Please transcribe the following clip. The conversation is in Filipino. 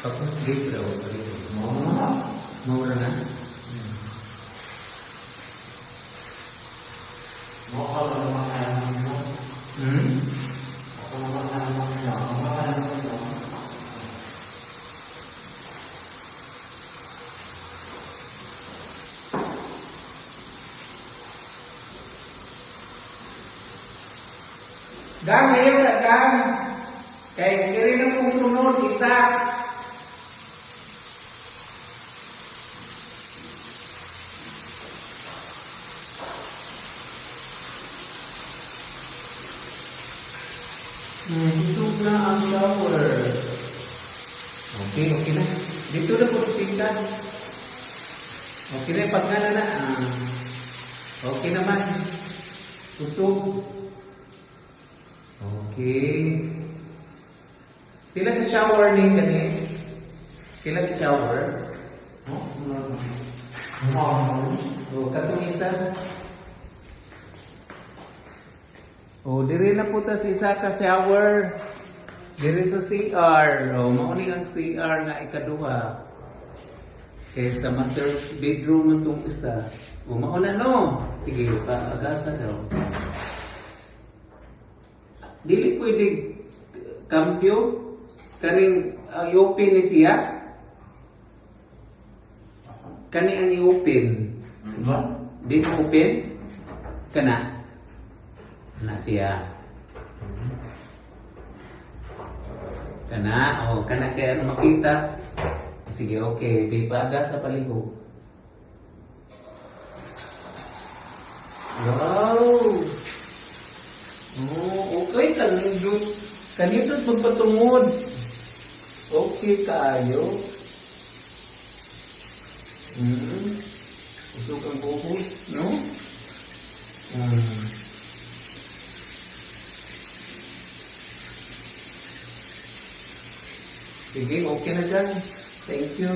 Tapos dito daw. Mawala na. Gang, ayaw na, gang. Kaya kiri na kong sunod, isa. Busog na ang shower. Okay, okay na. Dito na po tingnan. Okay na, pag na. Okay naman. Busog. Okay. Sila sa shower ni gani? Sila sa shower? Oh, katong isa. Oh, diri na po ta si isa ka shower. Diri sa CR. Oh, mao ni ang CR nga ikaduha. Kaya sa master bedroom itong isa. Oh, mao na no. Sige, agasa daw. Dili pwede kampyo kaning i-open ni siya. Kani ang i-open. Di mo open? Kana. Na siya. Kana, oh, kana kaya ano makita. Sige, okay. Pipaga sa paliho. Wow! Oh, okay. Kanito magpatungod. Okay kayo. Usok ang buhos, no? Sige, okay na dyan. Thank you.